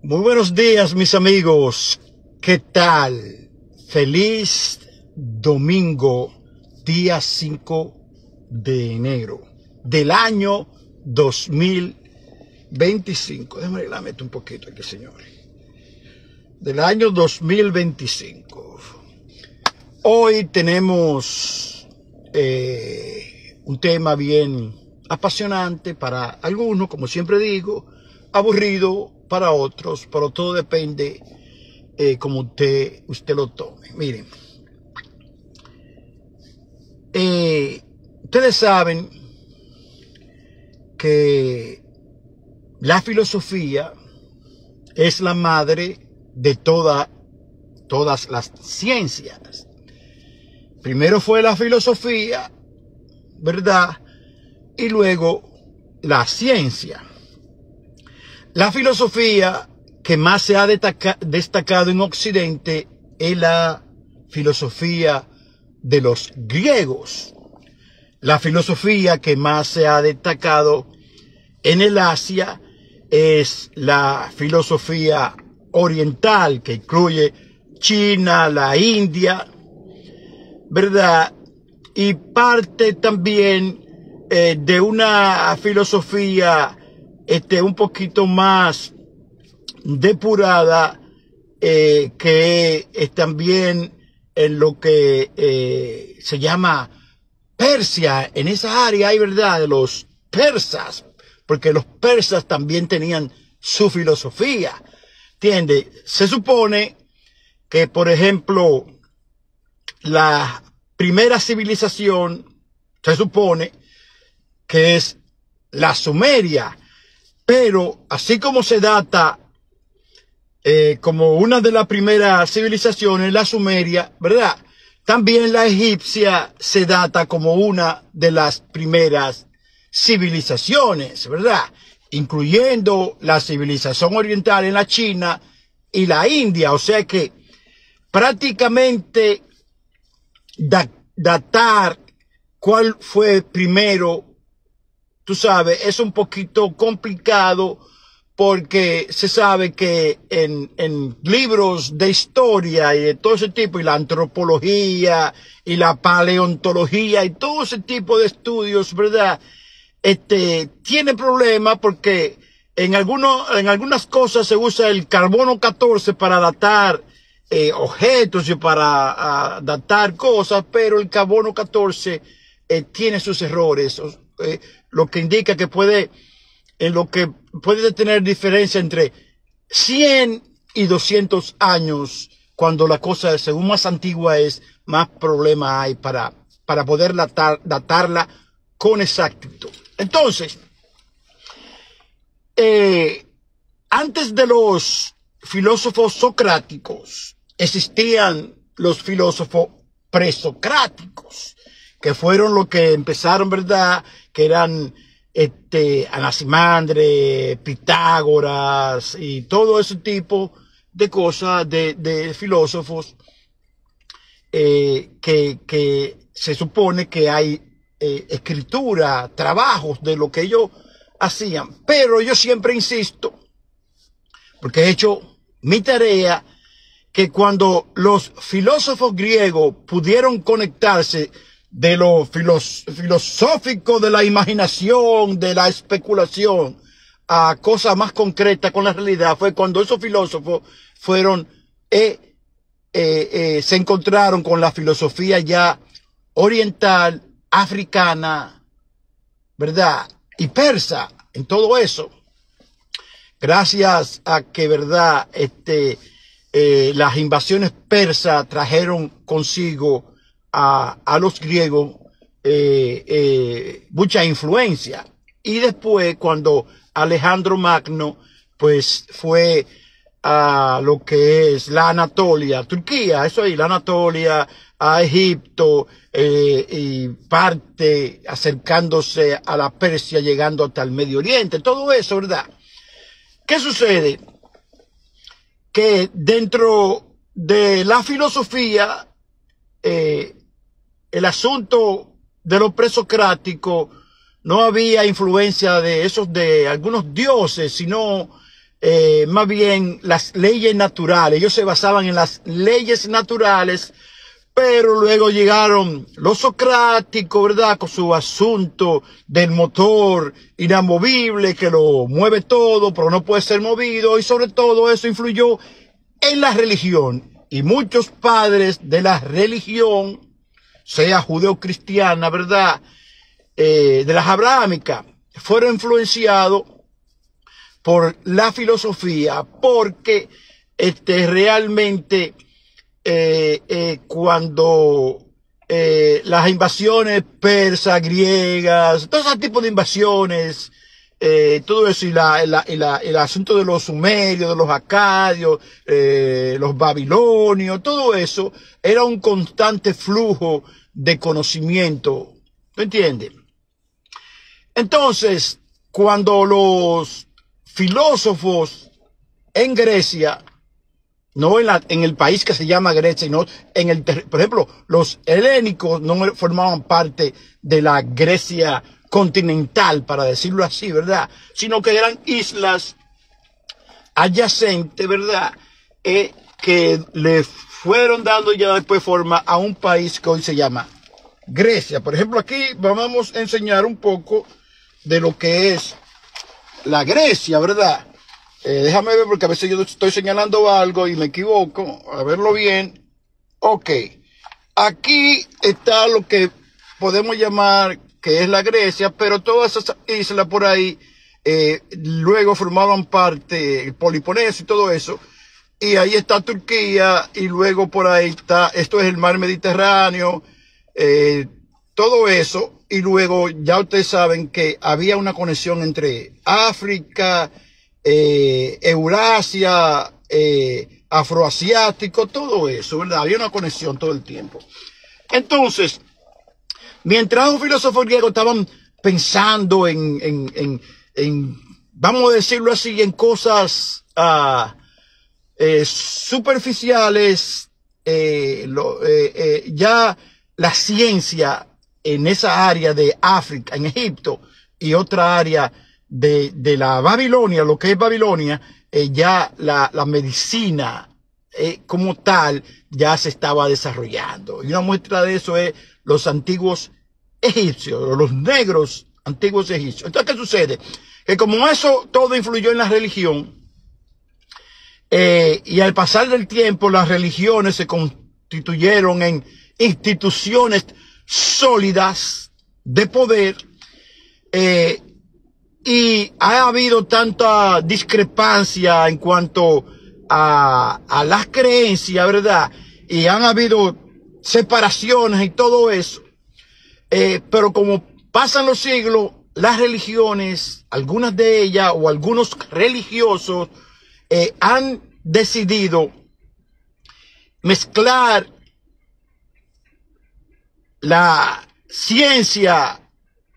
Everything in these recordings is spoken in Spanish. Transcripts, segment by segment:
Muy buenos días, mis amigos. ¿Qué tal? Feliz domingo, día 5 de enero del año 2025. Déjame la meto un poquito aquí, señores. Del año 2025. Hoy tenemos un tema bien apasionante para algunos, como siempre digo, aburrido para otros, pero todo depende como usted lo tome. Miren, ustedes saben que la filosofía es la madre de todas las ciencias. Primero fue la filosofía, ¿verdad? Y luego la ciencia. La filosofía que más se ha destacado en Occidente es la filosofía de los griegos. La filosofía que más se ha destacado en el Asia es la filosofía oriental, que incluye China, la India, ¿verdad? Y parte también de una filosofía un poquito más depurada, que es también en lo que se llama Persia. En esa área hay, ¿verdad?, de los persas, porque los persas también tenían su filosofía, ¿entiendes? Se supone que, por ejemplo, la primera civilización se supone que es la Sumeria, pero así como se data como una de las primeras civilizaciones, la Sumeria, ¿verdad? También la egipcia se data como una de las primeras civilizaciones, ¿verdad? Incluyendo la civilización oriental en la China y la India. O sea que prácticamente datar cuál fue primero, tú sabes, es un poquito complicado, porque se sabe que en libros de historia y de todo ese tipo, y la antropología y la paleontología y todo ese tipo de estudios, ¿verdad? Tiene problemas porque en algunas cosas se usa el carbono 14 para datar objetos y para datar cosas, pero el carbono 14 tiene sus errores, lo que indica que puede tener diferencia entre 100 y 200 años, cuando la cosa, según más antigua es, más problema hay para poder datarla con exactitud. Entonces, antes de los filósofos socráticos, existían los filósofos presocráticos, que fueron los que empezaron, ¿verdad?, que eran Anaximandro, Pitágoras y todo ese tipo de cosas, de filósofos que se supone que hay escritura, trabajos de lo que ellos hacían. Pero yo siempre insisto, porque he hecho mi tarea, que cuando los filósofos griegos pudieron conectarse de lo filosófico, de la imaginación, de la especulación, a cosas más concretas con la realidad, fue cuando esos filósofos se encontraron con la filosofía ya oriental, africana, ¿verdad?, y persa, en todo eso. Gracias a que, ¿verdad?, las invasiones persas trajeron consigo a los griegos mucha influencia. Y después, cuando Alejandro Magno pues fue a lo que es la Anatolia, Turquía, eso ahí, la Anatolia, a Egipto, y parte acercándose a la Persia, llegando hasta el Medio Oriente, todo eso, ¿verdad? ¿Qué sucede? Que dentro de la filosofía, el asunto de lo presocrático, no había influencia de algunos dioses, sino más bien las leyes naturales. Ellos se basaban en las leyes naturales, pero luego llegaron los socráticos, ¿verdad? Con su asunto del motor inamovible que lo mueve todo, pero no puede ser movido. Y sobre todo eso influyó en la religión. Y muchos padres de la religión, sea judeo-cristiana, ¿verdad? De las abrahámicas, fueron influenciados por la filosofía, porque realmente cuando las invasiones persas, griegas, todo ese tipo de invasiones, todo eso, y el asunto de los sumerios, de los acadios, los babilonios, todo eso era un constante flujo de conocimiento. ¿Me entiendes? Entonces, cuando los filósofos en Grecia, no en el país que se llama Grecia, sino por ejemplo, los helénicos no formaban parte de la Grecia continental, para decirlo así, ¿verdad? Sino que eran islas adyacentes, ¿verdad? Que le fueron dando ya después forma a un país que hoy se llama Grecia. Por ejemplo, aquí vamos a enseñar un poco de lo que es la Grecia, ¿verdad? Déjame ver, porque a veces yo estoy señalando algo y me equivoco. A verlo bien. Ok. Aquí está lo que podemos llamar que es la Grecia, pero todas esas islas por ahí luego formaban parte, el Peloponeso y todo eso. Y ahí está Turquía, y luego por ahí está, esto es el mar Mediterráneo, todo eso. Y luego ya ustedes saben que había una conexión entre África, Eurasia, afroasiático, todo eso, ¿verdad? Había una conexión todo el tiempo. Entonces, mientras los filósofos griegos estaban pensando en vamos a decirlo así, en cosas superficiales, ya la ciencia en esa área de África, en Egipto, y otra área de la Babilonia, lo que es Babilonia, ya la medicina como tal ya se estaba desarrollando. Y una muestra de eso es los antiguos egipcios, los negros antiguos egipcios. Entonces, ¿qué sucede? Que como eso todo influyó en la religión, y al pasar del tiempo las religiones se constituyeron en instituciones sólidas de poder, y ha habido tanta discrepancia en cuanto a las creencias, ¿verdad? Y han habido separaciones y todo eso. Pero como pasan los siglos, las religiones, algunas de ellas o algunos religiosos, han decidido mezclar la ciencia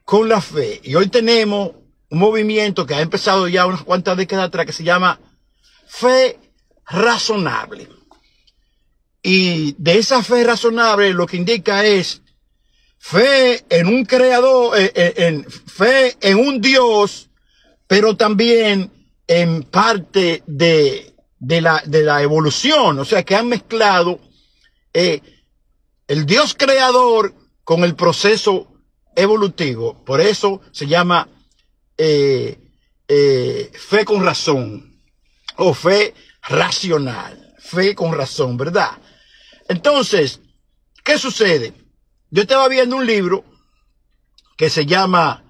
con la fe. Y hoy tenemos un movimiento que ha empezado ya unas cuantas décadas atrás, que se llama fe razonable. Y de esa fe razonable lo que indica es fe en un creador, fe en un Dios, pero también en parte de la evolución. O sea, que han mezclado el Dios creador con el proceso evolutivo. Por eso se llama fe con razón, o fe racional, fe con razón, ¿verdad? Entonces, ¿qué sucede? Yo estaba viendo un libro que se llama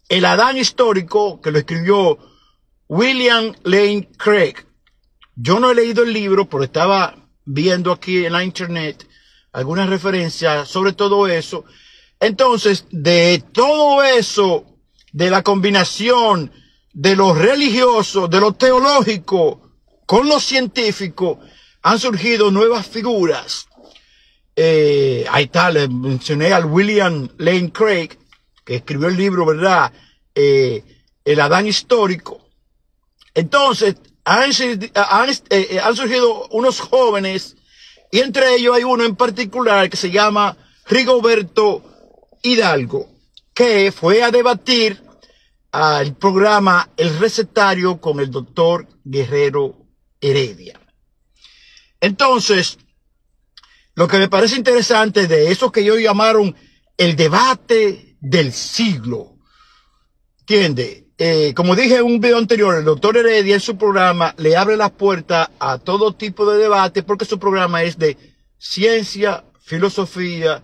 El Adán Histórico, que lo escribió William Lane Craig. Yo no he leído el libro, pero estaba viendo aquí en la internet algunas referencias sobre todo eso. Entonces, de todo eso, de la combinación de lo religioso, de lo teológico, con lo científico, han surgido nuevas figuras. Ahí está, le mencioné al William Lane Craig, que escribió el libro, ¿verdad? El Adán Histórico. Entonces, han surgido unos jóvenes, y entre ellos hay uno en particular que se llama Rigoberto Hidalgo, que fue a debatir al programa El Recetario con el doctor Guerrero Heredia. Entonces, lo que me parece interesante de eso que ellos llamaron el debate del siglo, ¿entiende? Como dije en un video anterior, el doctor Heredia en su programa le abre las puertas a todo tipo de debate porque su programa es de ciencia, filosofía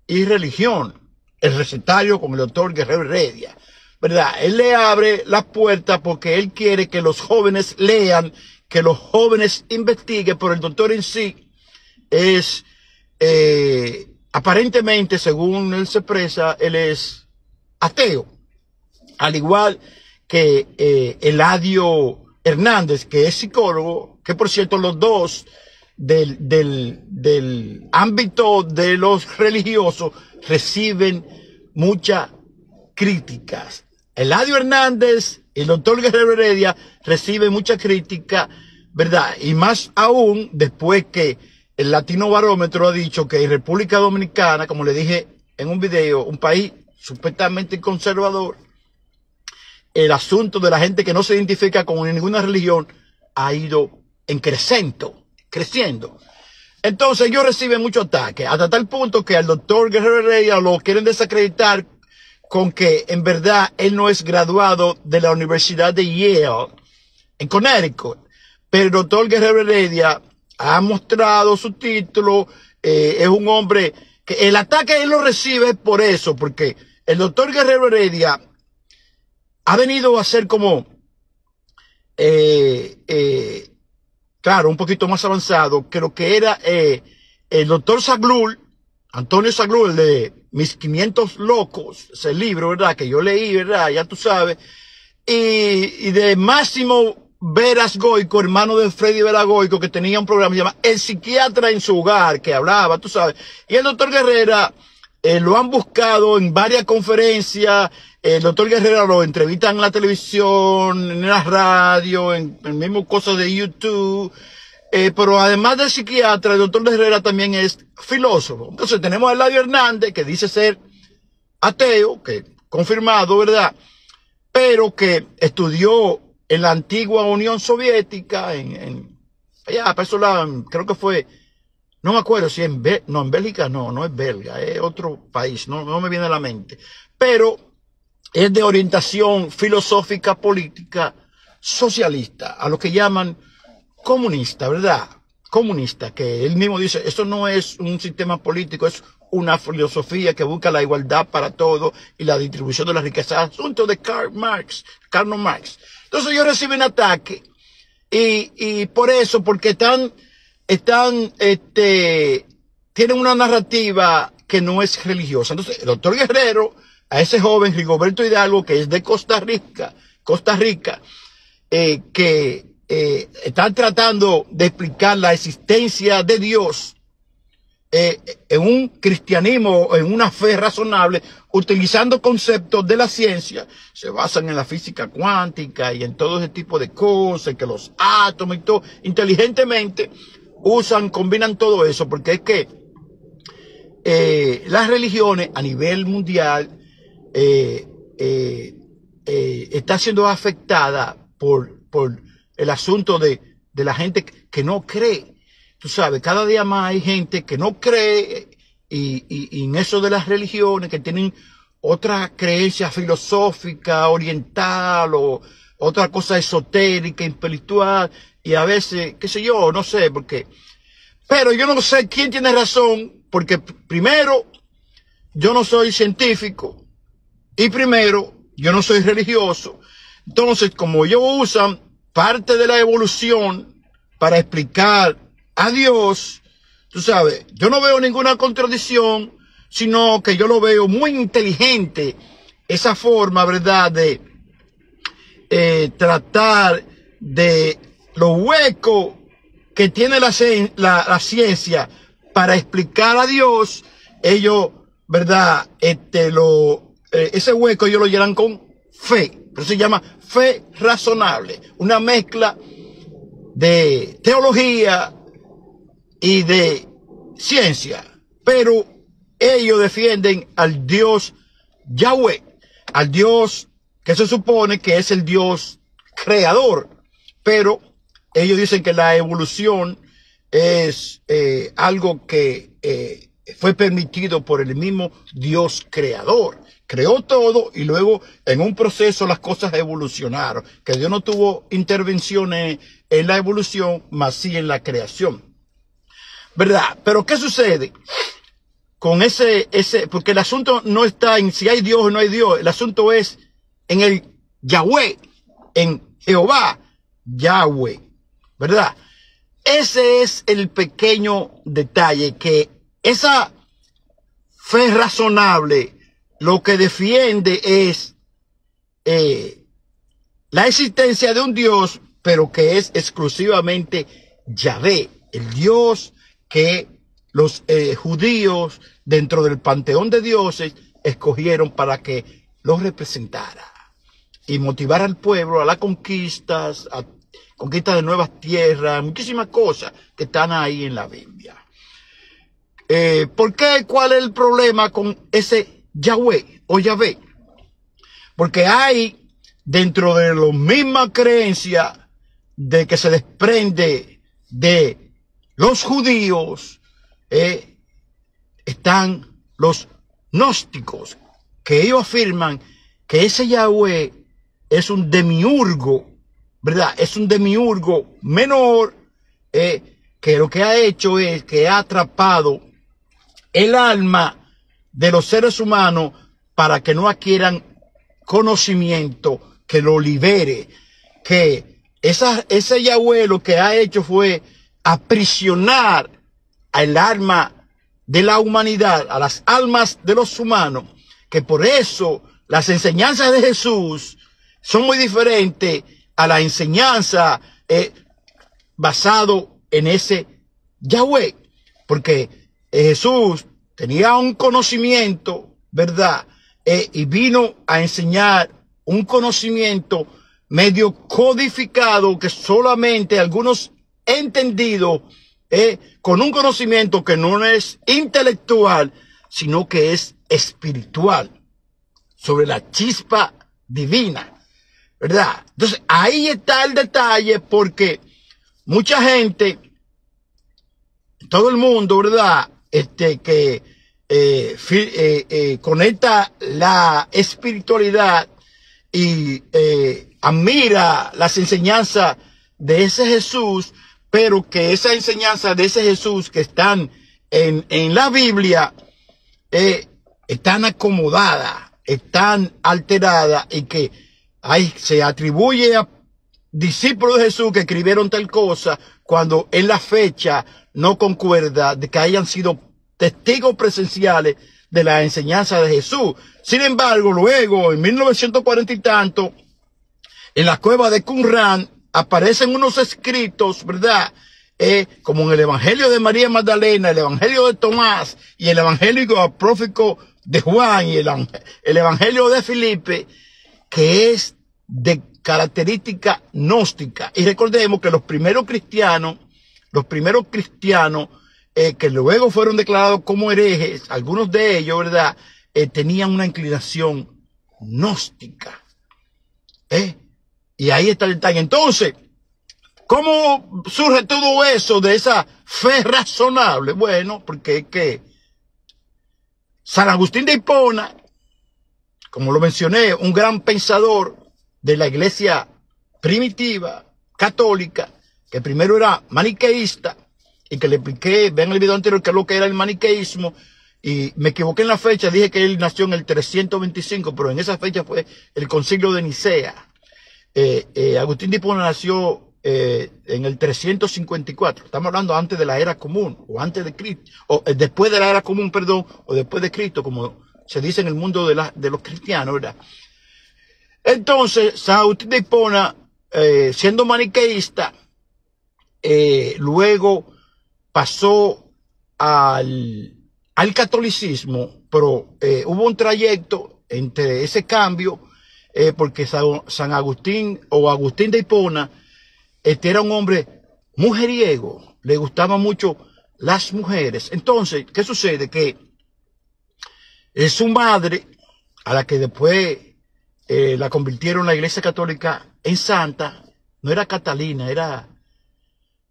y religión. El Recetario con el doctor Guerrero Heredia, ¿verdad? Él le abre las puertas porque él quiere que los jóvenes lean, que los jóvenes investiguen, pero el doctor en sí es, aparentemente, según él se expresa, él es ateo. Al igual que Eladio Hernández, que es psicólogo, que por cierto los dos del ámbito de los religiosos reciben muchas críticas. Eladio Hernández y el doctor Guerrero Heredia reciben mucha crítica, ¿verdad? Y más aún después que el Latino Barómetro ha dicho que en República Dominicana, como le dije en un video, un país supuestamente conservador, el asunto de la gente que no se identifica con ninguna religión ha ido en creciendo. Entonces ellos reciben mucho ataque, hasta tal punto que al doctor Guerrero Heredia lo quieren desacreditar con que en verdad él no es graduado de la Universidad de Yale en Connecticut. Pero el doctor Guerrero Heredia ha mostrado su título, es un hombre que el ataque él lo recibe por eso, porque el doctor Guerrero Heredia ha venido a ser como, claro, un poquito más avanzado que lo que era el doctor Zaghloul, Antonio Zaghloul, el de Mis 500 Locos, ese libro, ¿verdad? Que yo leí, ¿verdad? Ya tú sabes. Y de Máximo Veras Goico, hermano de Freddy Vera Goico, que tenía un programa que se llama El Psiquiatra en su Hogar, que hablaba, tú sabes. Y el doctor Guerrero lo han buscado en varias conferencias. El doctor Guerrero lo entrevistan en la televisión, en la radio, en mismo cosas de YouTube. Pero además de psiquiatra, el doctor Guerrero también es filósofo. Entonces tenemos a Eladio Hernández, que dice ser ateo, que confirmado, ¿verdad? Pero que estudió en la antigua Unión Soviética, allá, para eso creo que fue, no me acuerdo si en Bélgica, no es belga, es otro país, no me viene a la mente. Pero es de orientación filosófica, política, socialista, a lo que llaman comunista, ¿verdad? Comunista, que él mismo dice, esto no es un sistema político, es una filosofía que busca la igualdad para todos y la distribución de la riqueza. Asunto de Karl Marx. Entonces ellos reciben ataque y por eso, porque tienen una narrativa que no es religiosa. Entonces el doctor Guerrero, a ese joven Rigoberto Hidalgo, que es de Costa Rica, que están tratando de explicar la existencia de Dios en un cristianismo, en una fe razonable, utilizando conceptos de la ciencia, se basan en la física cuántica y en todo ese tipo de cosas, que los átomos y todo, inteligentemente combinan todo eso, porque es que las religiones a nivel mundial está siendo afectada por el asunto de la gente que no cree. Tú sabes, cada día más hay gente que no cree y en eso de las religiones, que tienen otra creencia filosófica, oriental, o otra cosa esotérica, espiritual, y a veces, qué sé yo, no sé, porque... Pero yo no sé quién tiene razón, porque primero, yo no soy científico, y primero, yo no soy religioso. Entonces, como ellos usan parte de la evolución para explicar a Dios, tú sabes, yo no veo ninguna contradicción, sino que yo lo veo muy inteligente, esa forma, ¿verdad?, de tratar de lo hueco que tiene la ciencia para explicar a Dios. Ellos, ¿verdad?, ese hueco ellos lo llenan con fe, pero se llama fe razonable, una mezcla de teología y de ciencia, pero ellos defienden al Dios Yahweh, al Dios que se supone que es el Dios creador, pero ellos dicen que la evolución es algo que fue permitido por el mismo Dios creador. Creó todo y luego en un proceso las cosas evolucionaron. Que Dios no tuvo intervenciones en la evolución, más sí en la creación. ¿Verdad? Pero ¿qué sucede con porque el asunto no está en si hay Dios o no hay Dios. El asunto es en el Yahweh, en Jehová, Yahweh. ¿Verdad? Ese es el pequeño detalle, que esa fe razonable lo que defiende es la existencia de un Dios, pero que es exclusivamente Yahvé, el Dios que los judíos dentro del panteón de dioses escogieron para que los representara y motivar al pueblo a las conquistas, a conquista de nuevas tierras, muchísimas cosas que están ahí en la Biblia. ¿Por qué? ¿Cuál es el problema con ese Yahweh o Yahvé? Porque hay dentro de la misma creencia de que se desprende de los judíos, están los gnósticos, que ellos afirman que ese Yahweh es un demiurgo, ¿verdad? Es un demiurgo menor, que lo que ha hecho es que ha atrapado el alma de los seres humanos para que no adquieran conocimiento que lo libere. Que ese Yahweh lo que ha hecho fue aprisionar al alma de la humanidad, a las almas de los humanos, que por eso las enseñanzas de Jesús son muy diferentes a la enseñanza basado en ese Yahweh, porque Jesús tenía un conocimiento, ¿verdad? Y vino a enseñar un conocimiento medio codificado que solamente algunos entendidos, con un conocimiento que no es intelectual, sino que es espiritual, sobre la chispa divina, ¿verdad? Entonces ahí está el detalle, porque mucha gente, todo el mundo, ¿verdad? Que conecta la espiritualidad y admira las enseñanzas de ese Jesús, pero que esas enseñanzas de ese Jesús que están en la Biblia están acomodadas, están alteradas, y que se atribuye a discípulos de Jesús que escribieron tal cosa cuando en la fecha no concuerda de que hayan sido testigos presenciales de la enseñanza de Jesús. Sin embargo, luego en 1940 y tanto, en la cueva de Qumran aparecen unos escritos, ¿verdad? Como en el Evangelio de María Magdalena, el Evangelio de Tomás y el Evangelio apócrifo de Juan y el Evangelio de Filipe, que es de característica gnóstica. Y recordemos que los primeros cristianos, que luego fueron declarados como herejes, algunos de ellos, ¿verdad? Tenían una inclinación gnóstica. Y ahí está el detalle. Entonces, ¿cómo surge todo eso de esa fe razonable? Bueno, porque es que San Agustín de Hipona, como lo mencioné, un gran pensador de la iglesia primitiva, católica, que primero era maniqueísta, y que le expliqué, vean el video anterior, qué es lo que era el maniqueísmo, y me equivoqué en la fecha, dije que él nació en el 325, pero en esa fecha fue el concilio de Nicea. Agustín de Hipona nació en el 354, estamos hablando antes de la era común, o antes de Cristo, o después de la era común, perdón, o después de Cristo, como se dice en el mundo de los cristianos, ¿verdad? Entonces, San Agustín de Hipona, siendo maniqueísta, luego pasó al catolicismo, pero hubo un trayecto entre ese cambio, porque San Agustín o Agustín de Hipona era un hombre mujeriego, le gustaban mucho las mujeres. Entonces, ¿qué sucede? Que es su madre, a la que después la convirtieron la Iglesia Católica en santa. No era Catalina, era,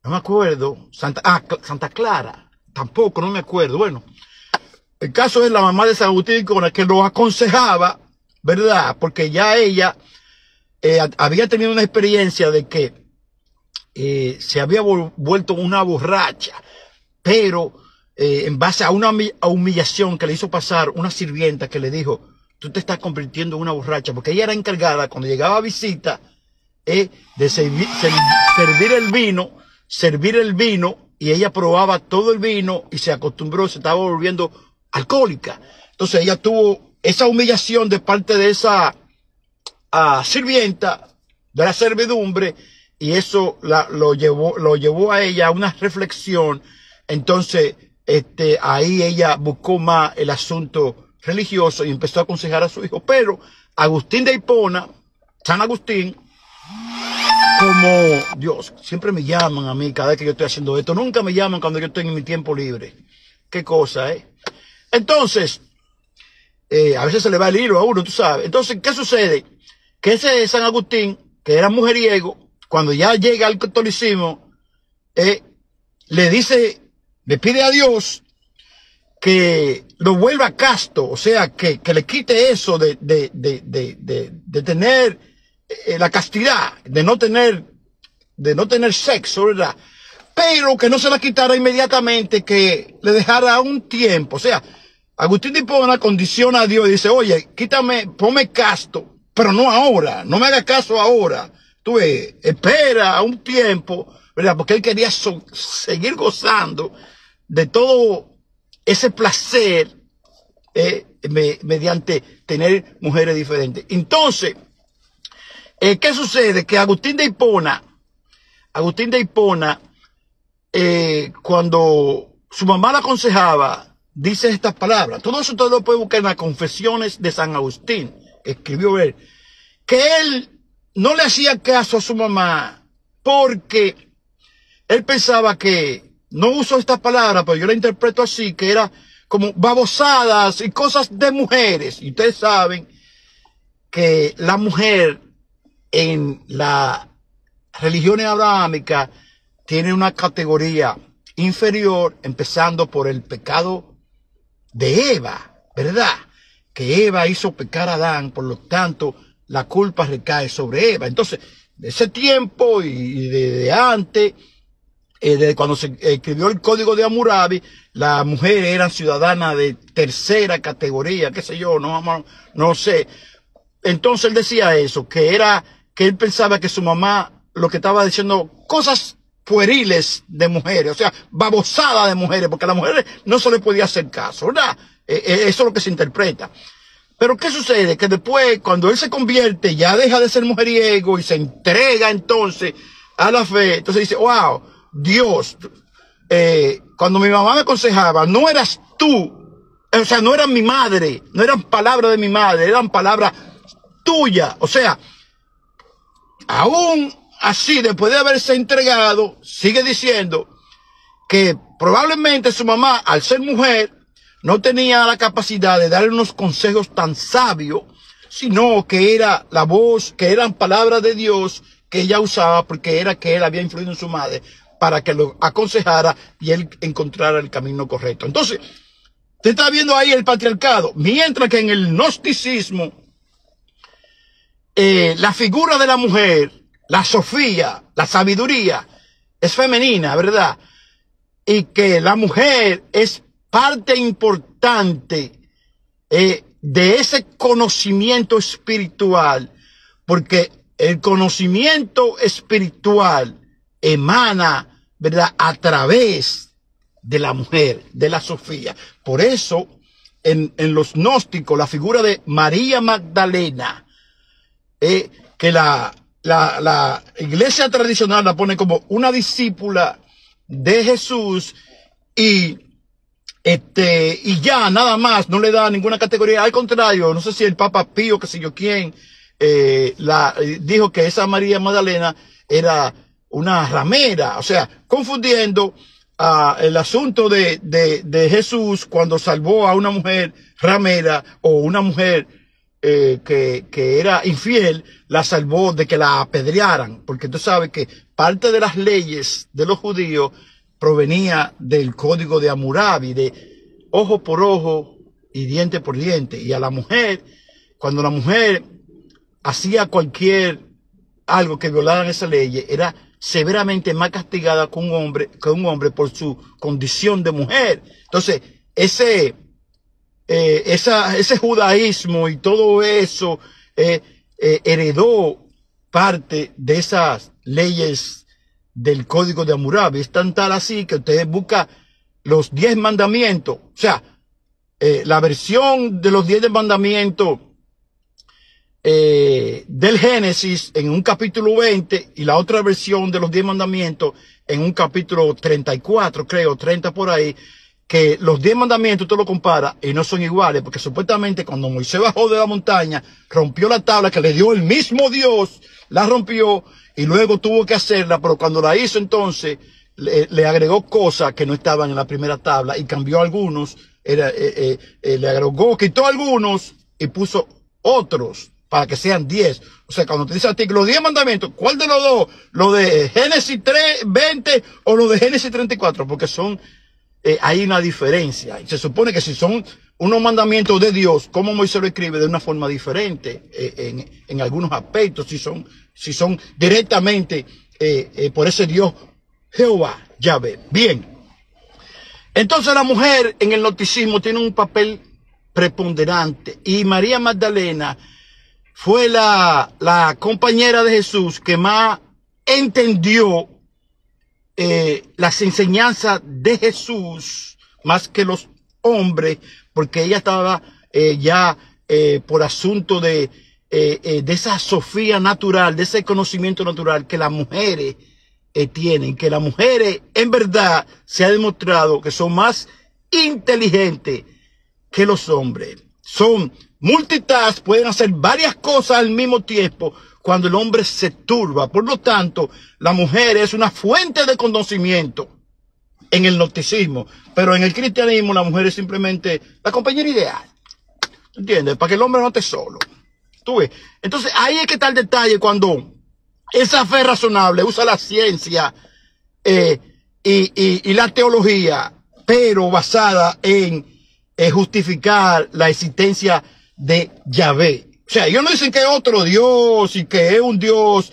no me acuerdo, Santa Clara, tampoco, no me acuerdo. Bueno, el caso es la mamá de San Agustín con la que lo aconsejaba, ¿verdad? Porque ya ella había tenido una experiencia de que se había vuelto una borracha, pero en base a una humillación que le hizo pasar una sirvienta que le dijo: tú te estás convirtiendo en una borracha, porque ella era encargada cuando llegaba a visita de servir el vino, y ella probaba todo el vino y se acostumbró, se estaba volviendo alcohólica. Entonces ella tuvo esa humillación de parte de esa sirvienta de la servidumbre, y eso lo llevó a ella a una reflexión. Entonces ahí ella buscó más el asunto religioso y empezó a aconsejar a su hijo. Pero Agustín de Hipona, San Agustín, como Dios, siempre me llaman a mí cada vez que yo estoy haciendo esto, nunca me llaman cuando yo estoy en mi tiempo libre. Qué cosa, Entonces, a veces se le va el hilo a uno, tú sabes. Entonces, ¿qué sucede? Que ese San Agustín, que era mujeriego, cuando ya llega al catolicismo, le pide a Dios que lo vuelva casto, o sea, que le quite eso de tener la castidad, de no tener sexo, ¿verdad? Pero que no se la quitara inmediatamente, que le dejara un tiempo. O sea, Agustín de Hipona condiciona a Dios y dice: oye, ponme casto, pero no ahora, no me haga caso ahora. Tú ves, espera un tiempo, ¿verdad? Porque él quería seguir gozando de todo ese placer mediante tener mujeres diferentes. Entonces, ¿qué sucede? Que Agustín de Hipona, cuando su mamá la aconsejaba, dice estas palabras. Todo eso todo lo puede buscar en las Confesiones de San Agustín, que escribió él, que él no le hacía caso a su mamá porque él pensaba que, no uso esta palabra, pero yo la interpreto así, que era como babosadas y cosas de mujeres. Y ustedes saben que la mujer en la religión abrahámica tiene una categoría inferior, empezando por el pecado de Eva, ¿verdad? Que Eva hizo pecar a Adán, por lo tanto, la culpa recae sobre Eva. Entonces, de ese tiempo y de antes, desde cuando se escribió el Código de Hammurabi, las mujeres eran ciudadanas de tercera categoría, qué sé yo, no sé. Entonces él decía eso, que él pensaba que su mamá lo que estaba diciendo cosas pueriles de mujeres, o sea, babosada de mujeres, porque a las mujeres no se les podía hacer caso, ¿verdad? Eso es lo que se interpreta. Pero ¿qué sucede? Que después, cuando él se convierte, ya deja de ser mujeriego y se entrega entonces a la fe. Entonces dice: wow, Dios, cuando mi mamá me aconsejaba, no eras tú, o sea, no eran mi madre, no eran palabras de mi madre, eran palabras tuyas. O sea, aún así, después de haberse entregado, sigue diciendo que probablemente su mamá, al ser mujer, no tenía la capacidad de darle unos consejos tan sabios, sino que era la voz, que eran palabras de Dios que ella usaba, porque era que él había influido en su madre para que lo aconsejara y él encontrara el camino correcto. Entonces, te está viendo ahí el patriarcado, mientras que en el gnosticismo, la figura de la mujer, la sofía, la sabiduría, es femenina, ¿verdad? Y que la mujer es parte importante de ese conocimiento espiritual, porque el conocimiento espiritual emana, ¿verdad?, a través de la mujer, de la sofía. Por eso, en los gnósticos, la figura de María Magdalena, que la iglesia tradicional la pone como una discípula de Jesús, y ya nada más, no le da ninguna categoría. Al contrario, no sé si el Papa Pío, que sé yo quién, dijo que esa María Magdalena era una ramera, o sea, confundiendo el asunto de Jesús cuando salvó a una mujer ramera o una mujer que era infiel, la salvó de que la apedrearan, porque tú sabes que parte de las leyes de los judíos provenía del código de Hammurabi, de ojo por ojo y diente por diente. Y a la mujer, cuando la mujer hacía algo que violaran esa ley, era severamente más castigada que un hombre por su condición de mujer. Entonces, ese judaísmo y todo eso heredó parte de esas leyes del código de Hammurabi. Es tan tal así que ustedes buscan los 10 mandamientos, o sea, la versión de los 10 mandamientos del Génesis en un capítulo 20 y la otra versión de los 10 mandamientos en un capítulo 34, creo, 30 por ahí, que los 10 mandamientos tú lo comparas y no son iguales, porque supuestamente cuando Moisés bajó de la montaña, rompió la tabla que le dio el mismo Dios, la rompió y luego tuvo que hacerla, pero cuando la hizo entonces le agregó cosas que no estaban en la primera tabla y cambió algunos, le agregó, quitó algunos y puso otros para que sean 10. O sea, cuando te dice a ti que los 10 mandamientos, ¿cuál de los dos? ¿Lo de Génesis 20 o lo de Génesis 34? Porque hay una diferencia. Y se supone que si son unos mandamientos de Dios, como Moisés lo escribe de una forma diferente en algunos aspectos, si son directamente por ese Dios Jehová, Yahvé. Bien. Entonces la mujer en el gnosticismo tiene un papel preponderante y María Magdalena fue la compañera de Jesús que más entendió las enseñanzas de Jesús más que los hombres, porque ella estaba por asunto de esa sofía natural, de ese conocimiento natural que las mujeres tienen, que las mujeres en verdad se ha demostrado que son más inteligentes que los hombres. Son multitask, pueden hacer varias cosas al mismo tiempo cuando el hombre se turba. Por lo tanto, la mujer es una fuente de conocimiento en el gnosticismo, pero en el cristianismo la mujer es simplemente la compañera ideal. ¿Entiendes? Para que el hombre no esté solo. ¿Tú ves? Entonces ahí es que está el detalle cuando esa fe razonable usa la ciencia y la teología, pero basada en justificar la existencia de Yahvé. O sea, ellos no dicen que es otro Dios y que es un Dios,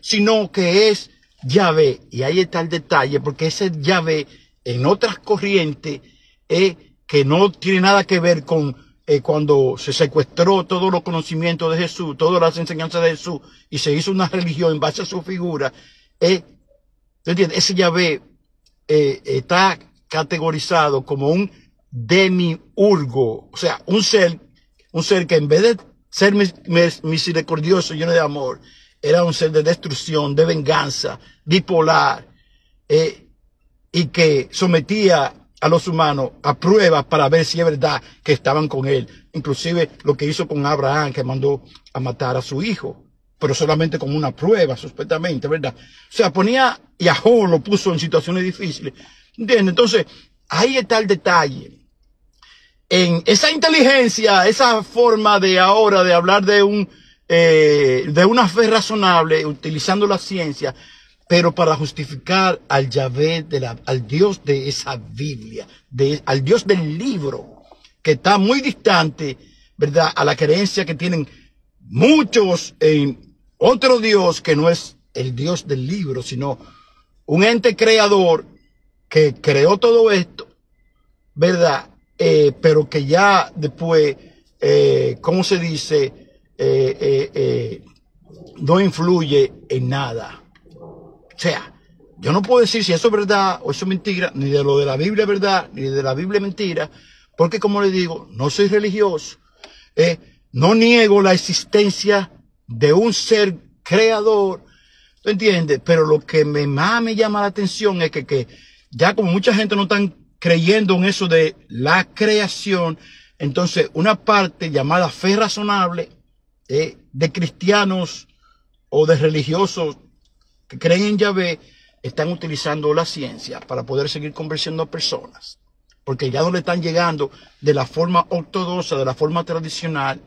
sino que es Yahvé. Y ahí está el detalle, porque ese Yahvé en otras corrientes que no tiene nada que ver con cuando se secuestró todos los conocimientos de Jesús, todas las enseñanzas de Jesús y se hizo una religión en base a su figura. ¿Entiendes? Ese Yahvé está categorizado como un demiurgo, o sea, un ser que en vez de ser misericordioso, lleno de amor, era un ser de destrucción, de venganza, bipolar, y que sometía a los humanos a pruebas para ver si es verdad que estaban con él. Inclusive lo que hizo con Abraham, que mandó a matar a su hijo, pero solamente como una prueba, supuestamente, ¿verdad? O sea, y a Job lo puso en situaciones difíciles. ¿Entiendes? Entonces, ahí está el detalle. En esa inteligencia, esa forma de ahora de hablar de una fe razonable, utilizando la ciencia, pero para justificar al Yahvé, al Dios de esa Biblia, al Dios del libro, que está muy distante, ¿verdad?, a la creencia que tienen muchos en otro Dios que no es el Dios del libro, sino un ente creador que creó todo esto, ¿verdad?, pero que ya después, ¿cómo se dice?, no influye en nada. O sea, yo no puedo decir si eso es verdad o eso es mentira, ni de lo de la Biblia es verdad, ni de la Biblia es mentira, porque como les digo, no soy religioso, no niego la existencia de un ser creador, ¿tú entiendes? Pero lo que más me llama la atención es que ya como mucha gente no están creyendo en eso de la creación, entonces una parte llamada fe razonable de cristianos o de religiosos que creen en Yahvé están utilizando la ciencia para poder seguir convenciendo a personas, porque ya no le están llegando de la forma ortodoxa, de la forma tradicional,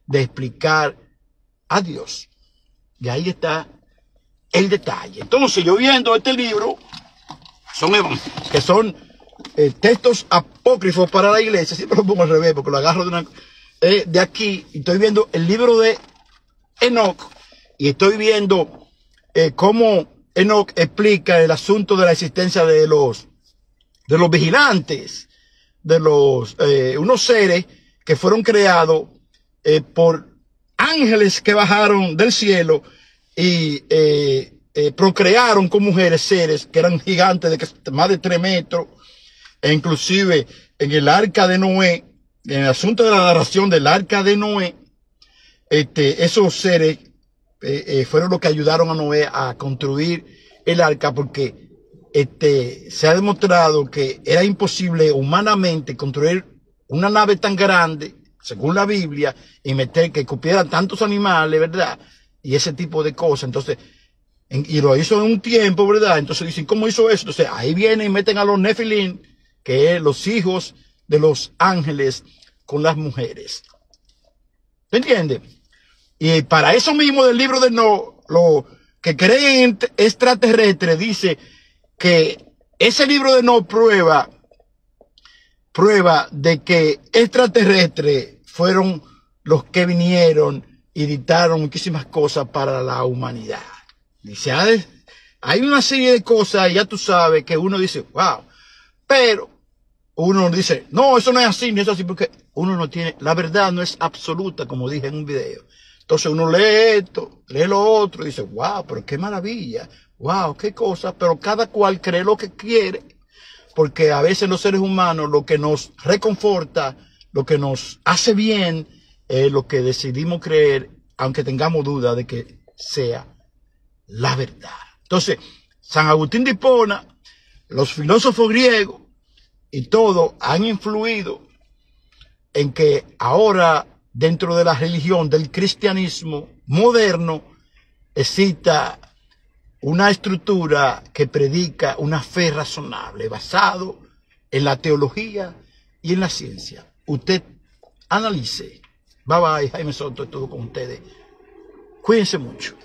de explicar a Dios. Y ahí está el detalle. Entonces, yo viendo este libro, que son textos apócrifos para la iglesia, siempre lo pongo al revés porque lo agarro de aquí, y estoy viendo el libro de Enoc, y estoy viendo cómo Enoc explica el asunto de la existencia de los vigilantes, de unos seres que fueron creados por ángeles que bajaron del cielo y procrearon con mujeres, seres que eran gigantes de más de 3 metros, e inclusive en el arca de Noé, en el asunto de la narración del arca de Noé, esos seres fueron los que ayudaron a Noé a construir el arca, porque se ha demostrado que era imposible humanamente construir una nave tan grande, según la Biblia, y meter que cupieran tantos animales, ¿verdad? Y ese tipo de cosas. Entonces, y lo hizo en un tiempo, ¿verdad? Entonces dicen, ¿cómo hizo eso? Entonces ahí vienen y meten a los Nefilim, que es los hijos de los ángeles con las mujeres. ¿Me entiendes? Y para eso mismo del libro de No, lo que creen en extraterrestres, dice que ese libro de No prueba de que extraterrestres fueron los que vinieron y dictaron muchísimas cosas para la humanidad. Dice, hay una serie de cosas, ya tú sabes, que uno dice, wow, pero uno dice, no, eso no es así, no es así, porque uno no tiene, la verdad no es absoluta, como dije en un video. Entonces uno lee esto, lee lo otro, y dice, wow, pero qué maravilla, wow, qué cosa, pero cada cual cree lo que quiere, porque a veces los seres humanos lo que nos reconforta, lo que nos hace bien, es lo que decidimos creer, aunque tengamos duda de que sea la verdad. Entonces, San Agustín de Hipona, los filósofos griegos y todo han influido en que ahora dentro de la religión del cristianismo moderno exista una estructura que predica una fe razonable basado en la teología y en la ciencia. Usted analice. Bye bye, Jaime Soto, estuvo con ustedes. Cuídense mucho.